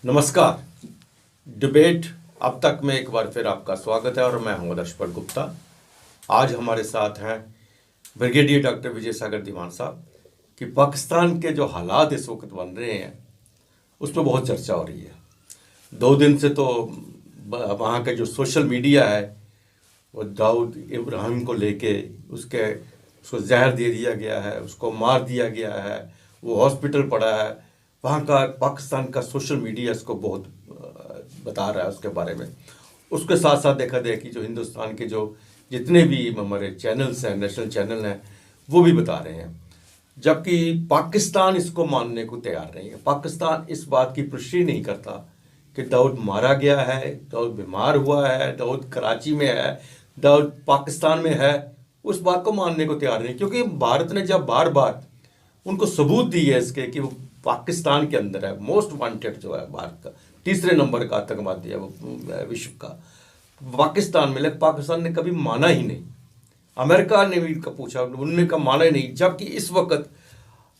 नमस्कार। डिबेट अब तक में एक बार फिर आपका स्वागत है और मैं हूं दर्शपल गुप्ता। आज हमारे साथ हैं ब्रिगेडियर डॉक्टर विजय सागर दीवान साहब कि पाकिस्तान के जो हालात इस वक्त बन रहे हैं उस पर बहुत चर्चा हो रही है। 2 दिन से तो वहाँ का जो सोशल मीडिया है वो दाऊद इब्राहिम को लेके उसको जहर दे दिया गया है, उसको मार दिया गया है, वो हॉस्पिटल पड़ा है। वहाँ का पाकिस्तान का सोशल मीडिया इसको बहुत बता रहा है उसके बारे में। उसके साथ साथ देखा जाए कि जो हिंदुस्तान के जो जितने भी हमारे चैनल्स हैं, नेशनल चैनल हैं, वो भी बता रहे हैं, जबकि पाकिस्तान इसको मानने को तैयार नहीं है। पाकिस्तान इस बात की पुष्टि नहीं करता कि दाऊद मारा गया है, दाऊद बीमार हुआ है, दाऊद कराची में है, दाऊद पाकिस्तान में है। उस बात को मानने को तैयार नहीं, क्योंकि भारत ने जब बार बार उनको सबूत दिए है इसके कि वो पाकिस्तान के अंदर है, मोस्ट वांटेड जो है भारत का 3रे नंबर का आतंकवादी है वो विश्व का, पाकिस्तान में, लेकिन पाकिस्तान ने कभी माना ही नहीं। अमेरिका ने भी पूछा, उन्होंने कहा माना ही नहीं। जबकि इस वक्त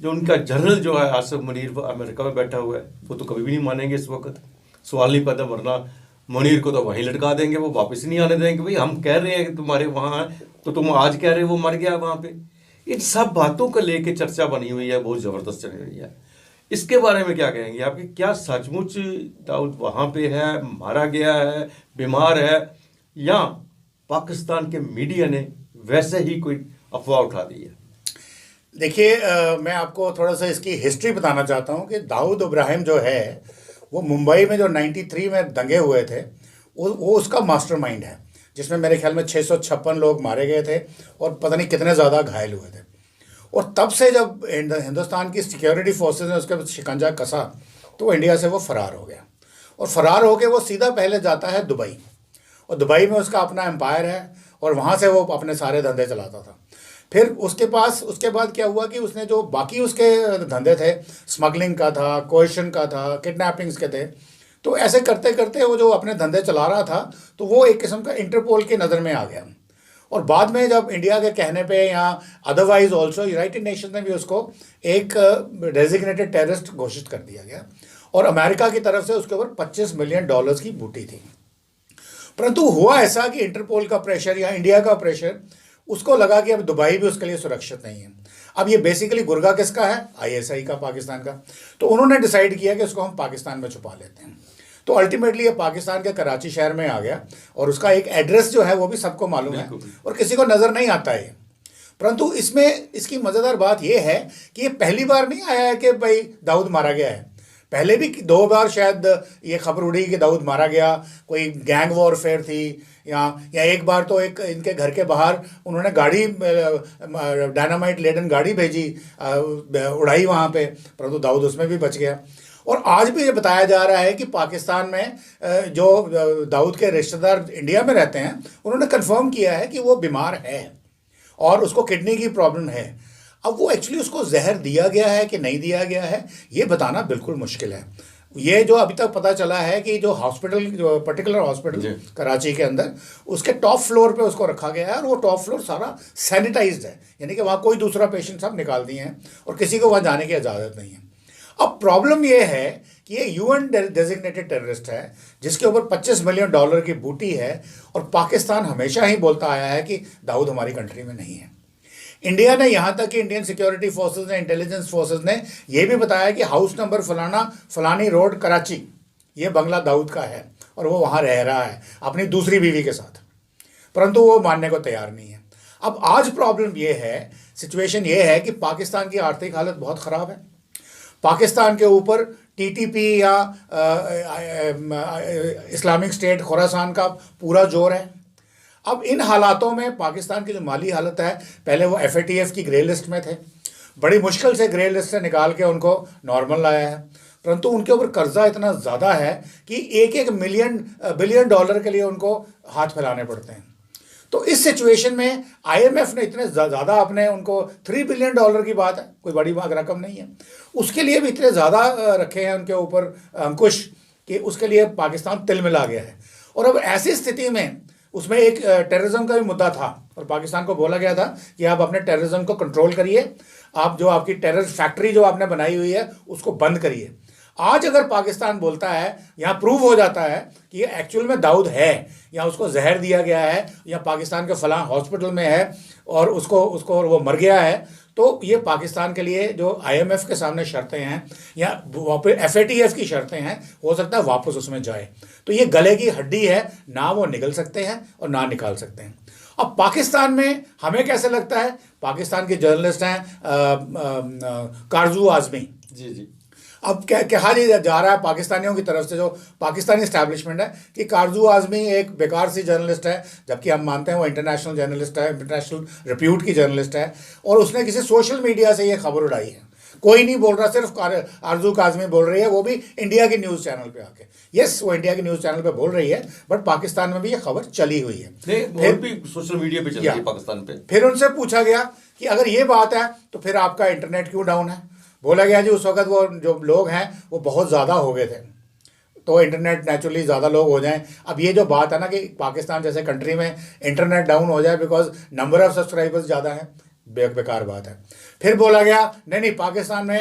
जो उनका जनरल जो है आसिफ मुनीर, वो अमेरिका में बैठा हुआ है, वो तो कभी भी नहीं मानेंगे। इस वक्त सवाल नहीं पैदा, वरना मुनीर को तो वहीं लटका देंगे, वो वापस नहीं आने देंगे। भाई हम कह रहे हैं कि तुम्हारे वहाँ है, तो तुम आज कह रहे हो वो मर गया वहाँ पे। इन सब बातों को लेके चर्चा बनी हुई है, बहुत ज़बरदस्त चल रही है। इसके बारे में क्या कहेंगे आपके? क्या सचमुच दाऊद वहाँ पे है, मारा गया है, बीमार है, या पाकिस्तान के मीडिया ने वैसे ही कोई अफवाह उठा दी है? देखिए, मैं आपको थोड़ा सा इसकी हिस्ट्री बताना चाहता हूँ कि दाऊद इब्राहिम जो है वो मुंबई में जो 93 में दंगे हुए थे वो उसका मास्टरमाइंड है, जिसमें मेरे ख्याल में 656 लोग मारे गए थे और पता नहीं कितने ज़्यादा घायल हुए थे। और तब से जब हिंदुस्तान की सिक्योरिटी फोर्सेस ने उसके शिकंजा कसा तो इंडिया से वो फ़रार हो गया। और फ़रार होकर वो सीधा पहले जाता है दुबई, और दुबई में उसका अपना एम्पायर है और वहाँ से वो अपने सारे धंधे चलाता था। फिर उसके बाद क्या हुआ कि उसने जो बाकी उसके धंधे थे, स्मगलिंग का था, कोएशन का था, किडनैपिंग्स के थे, तो ऐसे करते करते वो जो अपने धंधे चला रहा था तो वो एक किस्म का इंटरपोल की नज़र में आ गया। और बाद में जब इंडिया के कहने पे या अदरवाइज ऑल्सो यूनाइटेड नेशन ने भी उसको एक डेजिग्नेटेड टेररिस्ट घोषित कर दिया गया और अमेरिका की तरफ से उसके ऊपर $25 मिलियन की बूटी थी। परंतु हुआ ऐसा कि इंटरपोल का प्रेशर या इंडिया का प्रेशर, उसको लगा कि अब दुबई भी उसके लिए सुरक्षित नहीं है। अब ये बेसिकली गुर्गा किसका है? आईएसआई का, पाकिस्तान का। तो उन्होंने डिसाइड किया कि उसको हम पाकिस्तान में छुपा लेते हैं। तो अल्टीमेटली ये पाकिस्तान के कराची शहर में आ गया और उसका एक एड्रेस जो है वो भी सबको मालूम है और किसी को नज़र नहीं आता है। परंतु इसमें इसकी मज़ेदार बात ये है कि ये पहली बार नहीं आया है कि भाई दाऊद मारा गया है। पहले भी 2 बार शायद ये खबर उड़ी कि दाऊद मारा गया, कोई गैंग वॉरफेयर थी, या एक बार तो एक इनके घर के बाहर उन्होंने गाड़ी, डायनामाइट लेडन गाड़ी भेजी, उड़ाई वहाँ पे, परंतु दाऊद उसमें भी बच गया। और आज भी ये बताया जा रहा है कि पाकिस्तान में जो दाऊद के रिश्तेदार इंडिया में रहते हैं उन्होंने कंफर्म किया है कि वो बीमार है और उसको किडनी की प्रॉब्लम है। अब वो एक्चुअली उसको जहर दिया गया है कि नहीं दिया गया है ये बताना बिल्कुल मुश्किल है। ये जो अभी तक पता चला है कि जो हॉस्पिटल, जो पर्टिकुलर हॉस्पिटल कराची के अंदर, उसके टॉप फ्लोर पे उसको रखा गया है और वो टॉप फ्लोर सारा सैनिटाइज्ड है, यानी कि वहाँ कोई दूसरा पेशेंट सब निकाल दिए हैं और किसी को वहाँ जाने की इजाज़त नहीं है। अब प्रॉब्लम ये है कि ये यूएन डेजिग्नेटेड टेररिस्ट है जिसके ऊपर $25 मिलियन की बूटी है और पाकिस्तान हमेशा ही बोलता आया है कि दाऊद हमारी कंट्री में नहीं है। इंडिया ने, यहाँ तक कि इंडियन सिक्योरिटी फोर्सेस ने, इंटेलिजेंस फोर्सेस ने यह भी बताया कि हाउस नंबर फलाना फलानी रोड कराची, ये बंगला दाऊद का है और वो वहाँ रह रहा है अपनी दूसरी बीवी के साथ, परंतु वो मानने को तैयार नहीं है। अब आज प्रॉब्लम ये है, सिचुएशन ये है कि पाकिस्तान की आर्थिक हालत बहुत ख़राब है। पाकिस्तान के ऊपर टीटीपी या इस्लामिक स्टेट खुरासान का पूरा जोर है। अब इन हालातों में पाकिस्तान की जो माली हालत है, पहले वो एफएटीएफ की ग्रे लिस्ट में थे, बड़ी मुश्किल से ग्रे लिस्ट से निकाल के उनको नॉर्मल लाया है, परंतु उनके ऊपर कर्जा इतना ज़्यादा है कि $1 बिलियन के लिए उनको हाथ फैलाने पड़ते हैं। तो इस सिचुएशन में आईएमएफ ने इतने ज़्यादा अपने उनको $3 बिलियन की बात है, कोई बड़ी रकम नहीं है, उसके लिए भी इतने ज़्यादा रखे हैं उनके ऊपर अंकुश कि उसके लिए पाकिस्तान तिलमिला गया है। और अब ऐसी स्थिति में उसमें एक टेररिज्म का भी मुद्दा था और पाकिस्तान को बोला गया था कि आप अपने टेररिज्म को कंट्रोल करिए, आप जो आपकी टेरर फैक्ट्री जो आपने बनाई हुई है उसको बंद करिए। आज अगर पाकिस्तान बोलता है, यहाँ प्रूव हो जाता है कि ये एक्चुअल में दाऊद है, या उसको जहर दिया गया है, या पाकिस्तान के फलां हॉस्पिटल में है और उसको उसको वो मर गया है, तो ये पाकिस्तान के लिए जो IMF के सामने शर्तें हैं या FATF की शर्तें हैं, हो सकता है वापस उसमें जाए। तो ये गले की हड्डी है, ना वो निकल सकते हैं और ना निकाल सकते हैं। अब पाकिस्तान में हमें कैसे लगता है, पाकिस्तान के जर्नलिस्ट हैं कारजू आजमी जी जी। अब क्या कहा जा रहा है पाकिस्तानियों की तरफ से, जो पाकिस्तानी इस्टेब्लिशमेंट है, कि कारजू आजमी एक बेकार सी जर्नलिस्ट है, जबकि हम मानते हैं वो इंटरनेशनल जर्नलिस्ट है, इंटरनेशनल रिप्यूट की जर्नलिस्ट है, और उसने किसी सोशल मीडिया से ये खबर उड़ाई है। कोई नहीं बोल रहा, सिर्फ आरजू काजमी बोल रही है, वो भी इंडिया के न्यूज़ चैनल पे आके। यस, वो इंडिया के न्यूज़ चैनल पे बोल रही है, बट पाकिस्तान में भी ये खबर चली हुई है, फिर भी सोशल मीडिया पे चल रही है पाकिस्तान पे। फिर उनसे पूछा गया कि अगर ये बात है तो फिर आपका इंटरनेट क्यों डाउन है। बोला गया जी उस वक्त वो जो लोग हैं वो बहुत ज़्यादा हो गए थे, तो इंटरनेट नेचुरली ज़्यादा लोग हो जाएं। अब ये जो बात है ना कि पाकिस्तान जैसे कंट्री में इंटरनेट डाउन हो जाए बिकॉज नंबर ऑफ सब्सक्राइबर्स ज़्यादा हैं, बेकार बात है। फिर बोला गया नहीं पाकिस्तान में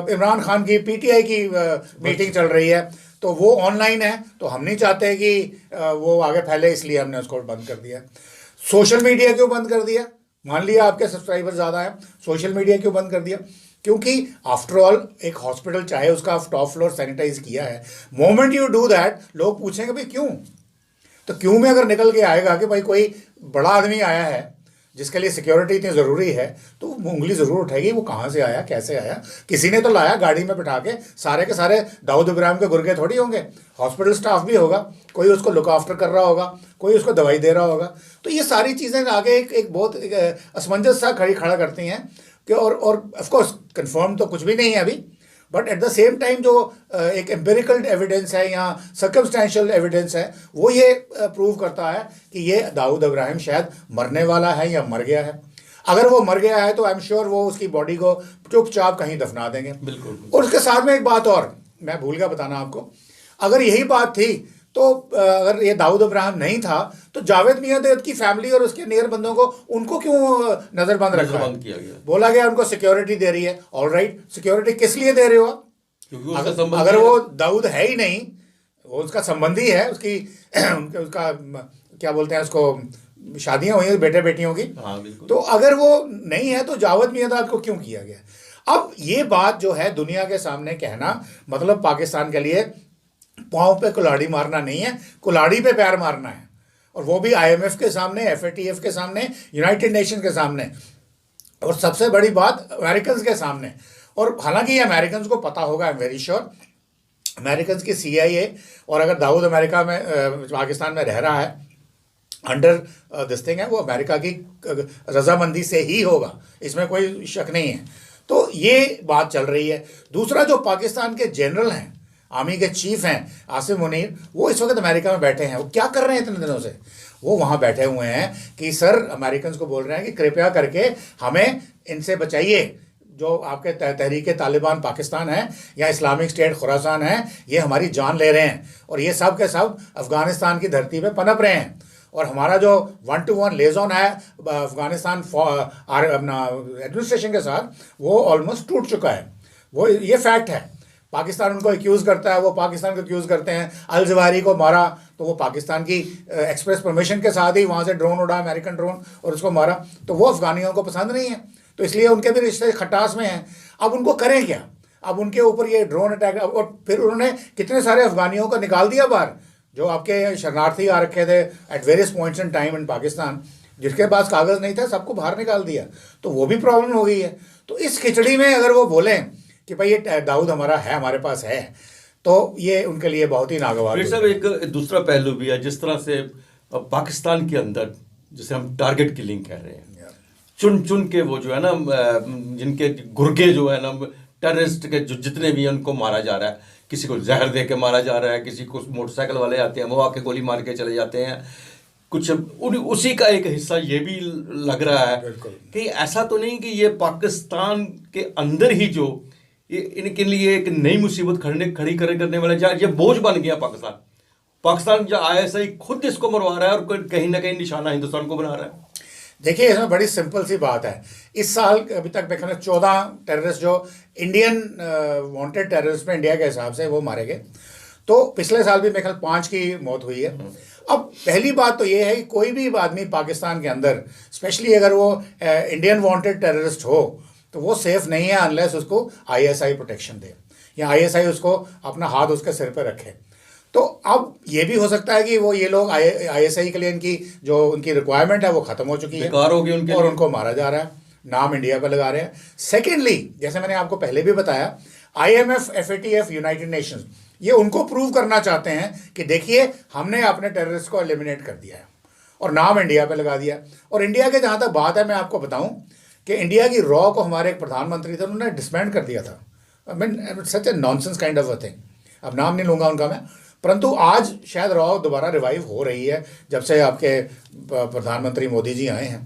इमरान खान की PTI की मीटिंग चल रही है, तो वो ऑनलाइन है, तो हम नहीं चाहते कि वो आगे फैले, इसलिए हमने उसको बंद कर दिया। सोशल मीडिया क्यों बंद कर दिया? मान लिया आपके सब्सक्राइबर ज़्यादा हैं, सोशल मीडिया क्यों बंद कर दिया? क्योंकि आफ्टर ऑल एक हॉस्पिटल चाहे उसका टॉप फ्लोर सैनिटाइज किया है, मोमेंट यू डू दैट लोग पूछेंगे भाई क्यों। तो क्यों में अगर निकल के आएगा कि भाई कोई बड़ा आदमी आया है जिसके लिए सिक्योरिटी इतनी ज़रूरी है, तो उंगली ज़रूर उठाएगी वो कहाँ से आया, कैसे आया। किसी ने तो लाया गाड़ी में बिठा के, सारे के सारे दाऊद इब्राहिम के गुर्गे थोड़ी होंगे, हॉस्पिटल स्टाफ भी होगा, कोई उसको लुक आफ्टर कर रहा होगा, कोई उसको दवाई दे रहा होगा। तो ये सारी चीज़ें आगे एक बहुत असमंजस सा खड़ा करती हैं कि और ऑफ कोर्स कंफर्म तो कुछ भी नहीं है अभी, but at the same time जो एक एम्पिरिकल एविडेंस है या सर्कमस्टेंशियल एविडेंस है, वो ये प्रूव करता है कि ये दाऊद इब्राहिम शायद मरने वाला है या मर गया है। अगर वो मर गया है तो आई एम श्योर वो उसकी बॉडी को चुपचाप कहीं दफना देंगे। बिल्कुल। और उसके साथ में एक बात और मैं भूल गया बताना आपको, अगर यही बात थी तो अगर ये दाऊद इब्राहिम नहीं था तो जावेद मियां की फैमिली और उसके नियर बंदों को उनको क्यों नजरबंद रखा है? किया गया। बोला गया उनको सिक्योरिटी दे रही है। ऑल राइट, सिक्योरिटी किस लिए दे रहे हो आप? क्योंकि अगर वो दाऊद है ही नहीं, वो उसका संबंधी है, उसकी उसका क्या बोलते हैं उसको, शादियां हुई हैं बेटे बेटियों की। हाँ बिल्कुल। तो अगर वो नहीं है तो जावेद मियां को क्यों किया गया? अब ये बात जो है दुनिया के सामने कहना, मतलब पाकिस्तान के लिए पाँव पे कुल्हाड़ी मारना नहीं है, कुल्हाड़ी पे पैर मारना है, और वो भी IMF के सामने, FATF के सामने, यूनाइटेड नेशन के सामने, और सबसे बड़ी बात अमेरिकन के सामने। और हालांकि ये अमेरिकन को पता होगा, I am very sure, American की CIA, और अगर दाऊद अमेरिका में पाकिस्तान में रह रहा है अंडर दिस थिंग है, वो अमेरिका की रजामंदी से ही होगा, इसमें कोई शक नहीं है। तो ये बात चल रही है। दूसरा, जो पाकिस्तान के जनरल हैं, आर्मी के चीफ हैं आसिम मुनीर, वो इस वक्त अमेरिका में बैठे हैं। वो क्या कर रहे हैं इतने दिनों से? वो वहाँ बैठे हुए हैं कि सर, अमेरिकन को बोल रहे हैं कि कृपया करके हमें इनसे बचाइए, जो आपके तहरीक तालिबान पाकिस्तान है या इस्लामिक स्टेट खुरासान है, ये हमारी जान ले रहे हैं, और ये सब के सब अफ़गानिस्तान की धरती पे पनप रहे हैं, और हमारा जो 1-to-1 लेज़ॉन है अफ़गानिस्तान अपना एडमिनिस्ट्रेशन के साथ, वो ऑलमोस्ट टूट चुका है। वो ये फैक्ट है। पाकिस्तान उनको एक्यूज़ करता है, वो पाकिस्तान को एक्यूज़ करते हैं। अल जवाहिरी को मारा तो वो पाकिस्तान की एक्सप्रेस परमिशन के साथ ही वहाँ से ड्रोन उड़ा, अमेरिकन ड्रोन, और उसको मारा। तो वो अफ़गानियों को पसंद नहीं है, तो इसलिए उनके भी रिश्ते खटास में हैं। अब उनको करें क्या? अब उनके ऊपर ये ड्रोन अटैक, और फिर उन्होंने कितने सारे अफ़गानियों को निकाल दिया बाहर, जो आपके शरणार्थी आ रखे थे at various points in time in Pakistan, जिसके पास कागज़ नहीं था सबको बाहर निकाल दिया। तो वो भी प्रॉब्लम हो गई है। तो इस खिचड़ी में अगर वो बोलें कि भाई ये दाऊद हमारा है, हमारे पास है, तो ये उनके लिए बहुत ही नागवार है। साहब, एक दूसरा पहलू भी है, जिस तरह से पाकिस्तान के अंदर जिसे हम टारगेट किलिंग कह रहे हैं, चुन चुन के वो जो है ना, जिनके गुर्गे जो है ना टेररिस्ट के, जो जितने भी हैं उनको मारा जा रहा है। किसी को जहर दे के मारा जा रहा है, किसी को मोटरसाइकिल वाले आते हैं वो आके गोली मार के चले जाते हैं। कुछ उसी का एक हिस्सा ये भी लग रहा है कि ऐसा तो नहीं कि ये पाकिस्तान के अंदर ही जो इनके लिए एक नई मुसीबत खड़ी करने वाले, ये बोझ बन गया पाकिस्तान जो ISI खुद इसको मरवा रहा है और कहीं ना कहीं निशाना हिंदुस्तान को बना रहा है। देखिए, इसमें बड़ी सिंपल सी बात है। इस साल अभी तक मेरे ख्याल में 14 टेररिस्ट जो इंडियन वांटेड टेररिस्ट में इंडिया के हिसाब से वो मारे गए। तो पिछले साल भी मेरे ख्याल 5 की मौत हुई है। अब पहली बात तो ये है कि कोई भी आदमी पाकिस्तान के अंदर, स्पेशली अगर वो इंडियन वांटेड टेररिस्ट हो, तो वो सेफ नहीं है अनलेस उसको आईएसआई प्रोटेक्शन दे या आईएसआई उसको अपना हाथ उसके सिर पर रखे। तो अब ये भी हो सकता है कि वो ये लोग आईएसआई के लिए इनकी जो उनकी रिक्वायरमेंट है वो खत्म हो चुकी है, बेकार हो गई उनके और लिए। उनको मारा जा रहा है, नाम इंडिया पर लगा रहे हैं। सेकेंडली, जैसे मैंने आपको पहले भी बताया, IMF, FATF, यूनाइटेड नेशंस, ये उनको प्रूव करना चाहते हैं कि देखिए हमने अपने टेररिस्ट को एलिमिनेट कर दिया है और नाम इंडिया पे लगा दिया। और इंडिया के जहाँ तक बात है, मैं आपको बताऊं कि इंडिया की रॉ को हमारे एक प्रधानमंत्री थे, उन्होंने डिसबैंड कर दिया था। I mean such A nonsense kind of a thing. अब नाम नहीं लूँगा उनका मैं, परंतु आज शायद रॉ दोबारा रिवाइव हो रही है जब से आपके प्रधानमंत्री मोदी जी आए हैं।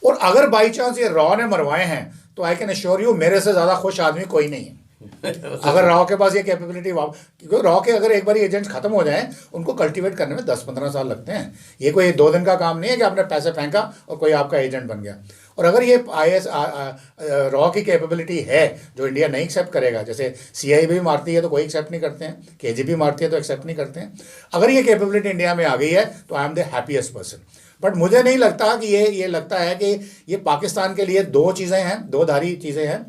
और अगर बाई चांस ये रॉ ने मरवाए हैं तो आई कैन अश्योर यू मेरे से ज़्यादा खुश आदमी कोई नहीं है। अगर रॉ के पास ये कैपेबिलिटी, क्योंकि रॉ के अगर एक बार एजेंट्स खत्म हो जाएं, उनको कल्टीवेट करने में 10-15 साल लगते हैं। ये कोई 2 दिन का काम नहीं है कि आपने पैसे फेंका और कोई आपका एजेंट बन गया। और अगर ये रॉ की कैपेबिलिटी है जो इंडिया नहीं एक्सेप्ट करेगा, जैसे CIA भी मारती है तो कोई एक्सेप्ट नहीं करते हैं, KGB मारती है तो एक्सेप्ट नहीं करते हैं, अगर ये कैपेबिलिटी इंडिया में आ गई है तो I am the happiest person. But मुझे नहीं लगता कि ये लगता है कि ये पाकिस्तान के लिए 2 चीज़ें हैं, 2 धारी चीज़ें हैं।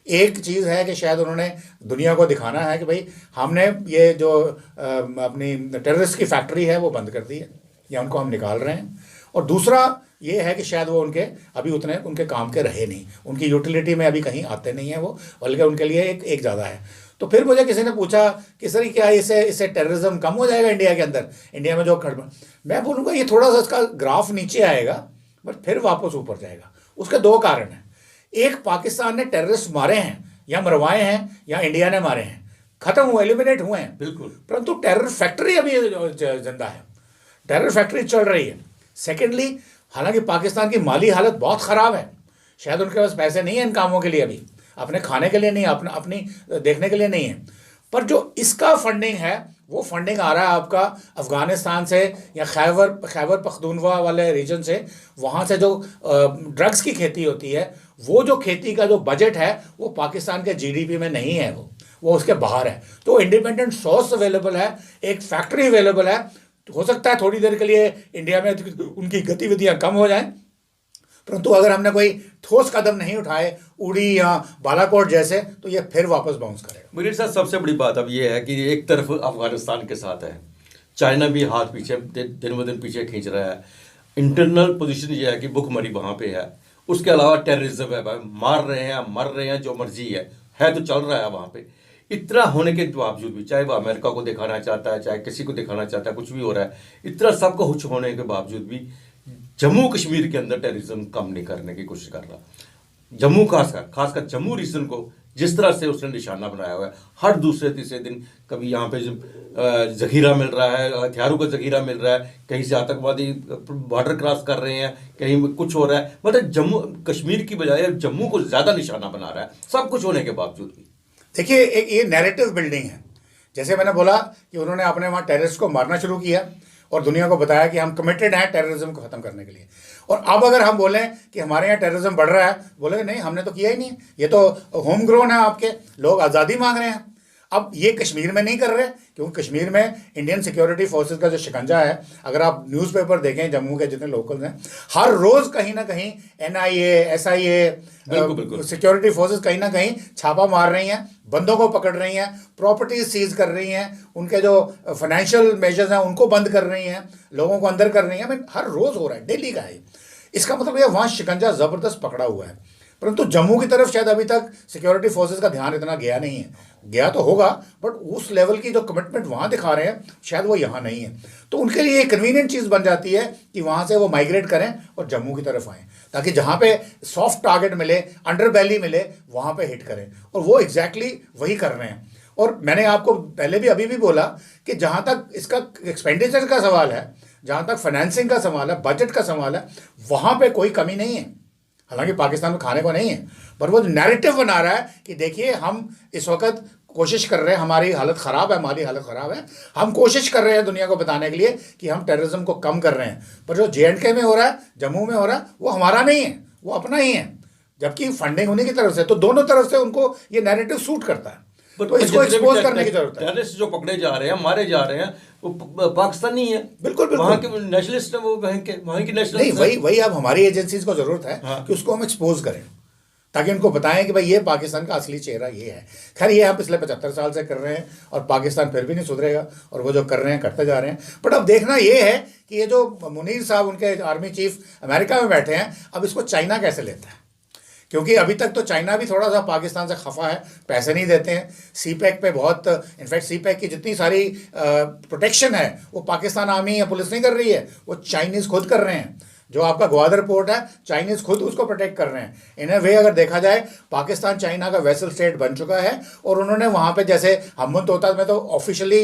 एक चीज़ है कि शायद उन्होंने दुनिया को दिखाना है कि भाई हमने ये जो अपनी टेररिस्ट की फैक्ट्री है वो बंद कर दी है या उनको हम निकाल रहे हैं। और दूसरा ये है कि शायद वो उनके अभी उतने उनके काम के रहे नहीं, उनकी यूटिलिटी में अभी कहीं आते नहीं हैं वो, बल्कि उनके लिए एक ज़्यादा है। तो फिर मुझे किसी ने पूछा कि सर क्या इससे टेररिज्म कम हो जाएगा इंडिया के अंदर, इंडिया में जो खड़बड़, मैं बोलूँगा ये थोड़ा सा इसका ग्राफ नीचे आएगा बट फिर वापस ऊपर जाएगा। उसके 2 कारण हैं। एक, पाकिस्तान ने टेररिस्ट मारे हैं या मरवाए हैं या इंडिया ने मारे हैं, खत्म हुए, एलिमिनेट हुए हैं बिल्कुल, परंतु टेरर फैक्ट्री अभी जिंदा है, टेरर फैक्ट्री चल रही है। सेकेंडली, हालांकि पाकिस्तान की माली हालत बहुत ख़राब है, शायद उनके पास पैसे नहीं है इन कामों के लिए, अभी अपने खाने के लिए नहीं, अपनी देखने के लिए नहीं है, पर जो इसका फंडिंग है वो फंडिंग आ रहा है आपका अफ़गानिस्तान से या खैबर पख्तूनख्वा वाले रीजन से। वहाँ से जो ड्रग्स की खेती होती है, वो जो खेती का जो बजट है वो पाकिस्तान के GDP में नहीं है, वो उसके बाहर है। तो इंडिपेंडेंट सोर्स अवेलेबल है, एक फैक्ट्री अवेलेबल है। हो सकता है थोड़ी देर के लिए इंडिया में उनकी गतिविधियाँ कम हो जाएं, परंतु अगर हमने कोई ठोस कदम नहीं उठाए उड़ी या बालाकोट जैसे, तो ये फिर वापस बाउंस करेगा। मेरे साथ सबसे बड़ी बात अब ये है कि एक तरफ अफगानिस्तान के साथ है, चाइना भी हाथ पीछे दिन ब दिन पीछे खींच रहा है। इंटरनल पोजीशन ये है कि भुखमरी वहाँ पे है, उसके अलावा टेररिज्म है, भाई मार रहे हैं मर रहे हैं जो मर्जी है तो चल रहा है वहाँ पे। इतना होने के बावजूद भी, चाहे वो अमेरिका को दिखाना चाहता है, चाहे किसी को दिखाना चाहता है, कुछ भी हो रहा है, इतना सबको कुछ होने के बावजूद भी जम्मू कश्मीर के अंदर टेररिज्म कम नहीं करने की कोशिश कर रहा। जम्मू खासकर जम्मू रीजन को जिस तरह से उसने निशाना बनाया हुआ है, हर दूसरे तीसरे दिन कभी यहाँ पे जखीरा मिल रहा है, हथियारों का जखीरा मिल रहा है, कहीं से आतंकवादी बॉर्डर क्रॉस कर रहे हैं, कहीं कुछ हो रहा है। मतलब जम्मू कश्मीर की बजाय जम्मू को ज़्यादा निशाना बना रहा है, सब कुछ होने के बावजूद भी। देखिए, एक ये नैरेटिव बिल्डिंग है। जैसे मैंने बोला कि उन्होंने अपने वहाँ टेररिस्ट को मारना शुरू किया और दुनिया को बताया कि हम कमिटेड हैं टेररिज्म को ख़त्म करने के लिए। और अब अगर हम बोलें कि हमारे यहाँ टेररिज्म बढ़ रहा है, बोले नहीं हमने तो किया ही नहीं, ये तो होम ग्रोन है, आपके लोग आज़ादी मांग रहे हैं। अब ये कश्मीर में नहीं कर रहे क्योंकि कश्मीर में इंडियन सिक्योरिटी फोर्सेस का जो शिकंजा है, अगर आप न्यूज़पेपर देखें जम्मू के जितने लोकल्स हैं, हर रोज़ कहीं ना कहीं NIA SIA सिक्योरिटी फोर्सेस कहीं ना कहीं छापा मार रही हैं, बंदों को पकड़ रही हैं, प्रॉपर्टीज सीज कर रही हैं, उनके जो फाइनेंशियल मेजर्स हैं उनको बंद कर रही हैं, लोगों को अंदर कर रही हैं। मैं हर रोज़ हो रहा है, डेली का है। इसका मतलब ये वहाँ शिकंजा ज़बरदस्त पकड़ा हुआ है, परंतु जम्मू की तरफ शायद अभी तक सिक्योरिटी फोर्सेस का ध्यान इतना गया नहीं है। गया तो होगा बट उस लेवल की जो कमिटमेंट वहाँ दिखा रहे हैं शायद वो यहाँ नहीं है। तो उनके लिए एक कन्वीनियंट चीज़ बन जाती है कि वहाँ से वो माइग्रेट करें और जम्मू की तरफ आएँ, ताकि जहाँ पे सॉफ्ट टारगेट मिले, अंडर बैली मिले, वहाँ पे हिट करें। और वो एग्जैक्टली वही कर रहे हैं। और मैंने आपको पहले भी अभी भी बोला कि जहाँ तक इसका एक्सपेंडिचर का सवाल है, जहाँ तक फाइनेंसिंग का सवाल है, बजट का सवाल है, वहाँ पे कोई कमी नहीं है। हालांकि पाकिस्तान में खाने को नहीं है, पर वो नैरेटिव बना रहा है कि देखिए हम इस वक्त कोशिश कर रहे हैं, हमारी हालत ख़राब है, हमारी हालत ख़राब है, हम कोशिश कर रहे हैं दुनिया को बताने के लिए कि हम टेररिज्म को कम कर रहे हैं, पर जो JNK में हो रहा है, जम्मू में हो रहा है, वो हमारा नहीं है, वो अपना ही है, जबकि फंडिंग उन्हीं की तरफ से। तो दोनों तरफ से उनको ये नैरेटिव सूट करता है, तो इसको एक्सपोज करने की जरूरत है। टेररिस्ट जो पकड़े जा रहे हैं, मारे जा रहे हैं, वो पाकिस्तानी है। बिल्कुल बिल्कुल, वहाँ के नेशनलिस्ट है, वो वहाँ की नेशनल नहीं, वही अब हमारी एजेंसीज को जरूरत है हाँ। कि उसको हम एक्सपोज करें, ताकि उनको बताएं कि भाई ये पाकिस्तान का असली चेहरा ये है। खैर ये हम पिछले 75 साल से कर रहे हैं और पाकिस्तान फिर भी नहीं सुधरेगा, और वो जो कर रहे हैं करते जा रहे हैं। बट अब देखना ये है कि ये जो मुनीर साहब, उनके आर्मी चीफ अमेरिका में बैठे हैं, अब इसको चाइना कैसे लेता है, क्योंकि अभी तक तो चाइना भी थोड़ा सा पाकिस्तान से खफा है, पैसे नहीं देते हैं। CPEC पे बहुत, इनफैक्ट CPEC की जितनी सारी प्रोटेक्शन है वो पाकिस्तान आर्मी या पुलिस नहीं कर रही है, वो चाइनीज़ खुद कर रहे हैं। जो आपका ग्वादर पोर्ट है, चाइनीज़ खुद उसको प्रोटेक्ट कर रहे हैं। इन अ वे अगर देखा जाए, पाकिस्तान चाइना का वेसल स्टेट बन चुका है, और उन्होंने वहाँ पे जैसे हमन तोता में तो ऑफिशियली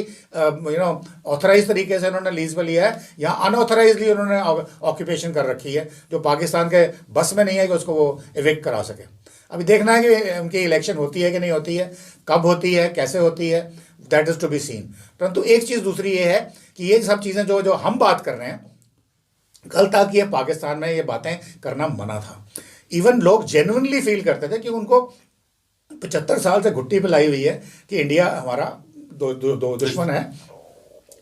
ऑथराइज तरीके से उन्होंने लीज पे लिया है, यहाँ अनऑथराइजली उन्होंने ऑक्यूपेशन कर रखी है, जो पाकिस्तान के बस में नहीं है कि उसको वो इविक्ट करा सके। अभी देखना है कि उनकी इलेक्शन होती है कि नहीं होती है, कब होती है, कैसे होती है, that is to be seen. परंतु एक चीज़ दूसरी ये है कि ये सब चीज़ें जो हम बात कर रहे हैं, कल तक ये पाकिस्तान में ये बातें करना मना था। इवन लोग जेन्युइनली फील करते थे कि उनको 75 साल से घुट्टी पिलाई हुई है कि इंडिया हमारा दो दुश्मन है,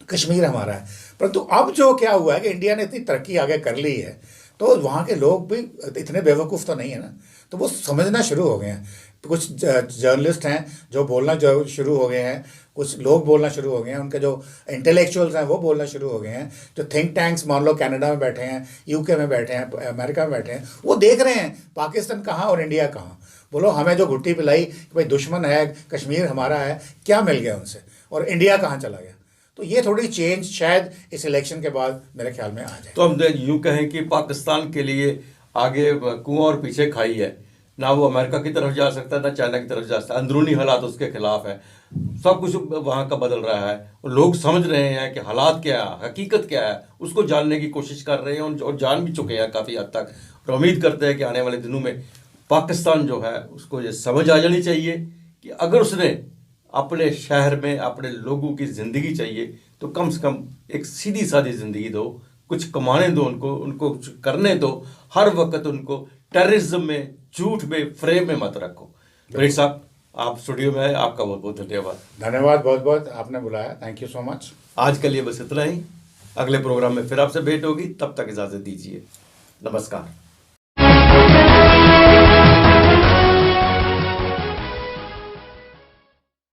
कश्मीर हमारा है। परंतु अब जो क्या हुआ है कि इंडिया ने इतनी तरक्की आगे कर ली है, तो वहाँ के लोग भी इतने बेवकूफ़ तो नहीं है ना, तो वो समझना शुरू हो गए हैं। कुछ जर्नलिस्ट हैं जो बोलना जो शुरू हो गए हैं, कुछ लोग बोलना शुरू हो गए हैं, उनके जो इंटेलेक्चुअल्स हैं वो बोलना शुरू हो गए हैं, जो थिंक टैंक्स मान लो कनाडा में बैठे हैं, UK में बैठे हैं, अमेरिका में बैठे हैं, वो देख रहे हैं पाकिस्तान कहाँ और इंडिया कहाँ। बोलो हमें जो घुट्टी पिलाई कि भाई दुश्मन है, कश्मीर हमारा है, क्या मिल गया उनसे, और इंडिया कहाँ चला गया। तो ये थोड़ी चेंज शायद इस इलेक्शन के बाद मेरे ख्याल में आ जाए। तो हम यूँ कहें कि पाकिस्तान के लिए आगे कुआं और पीछे खाई है, ना वो अमेरिका की तरफ जा सकता है, ना चाइना की तरफ जा सकता है। अंदरूनी हालात उसके खिलाफ है, सब कुछ वहाँ का बदल रहा है, और लोग समझ रहे हैं कि हालात क्या है, हकीकत क्या है, उसको जानने की कोशिश कर रहे हैं, और जान भी चुके हैं काफ़ी हद तक। और उम्मीद करते हैं कि आने वाले दिनों में पाकिस्तान जो है उसको ये समझ आ जानी चाहिए कि अगर उसने अपने शहर में अपने लोगों की ज़िंदगी चाहिए तो कम से कम एक सीधी सादी ज़िंदगी दो, कुछ कमाने दो उनको कुछ करने दो। हर वक्त उनको टेररिज्म में, झूठ में, फ्रेम में मत रखो। ब्रिट साहब, आप स्टूडियो में आए, आपका बहुत बहुत धन्यवाद। धन्यवाद, बहुत बहुत आपने बुलाया, थैंक यू सो मच। आज के लिए बस इतना ही, अगले प्रोग्राम में फिर आपसे भेंट होगी, तब तक इजाज़त दीजिए, नमस्कार।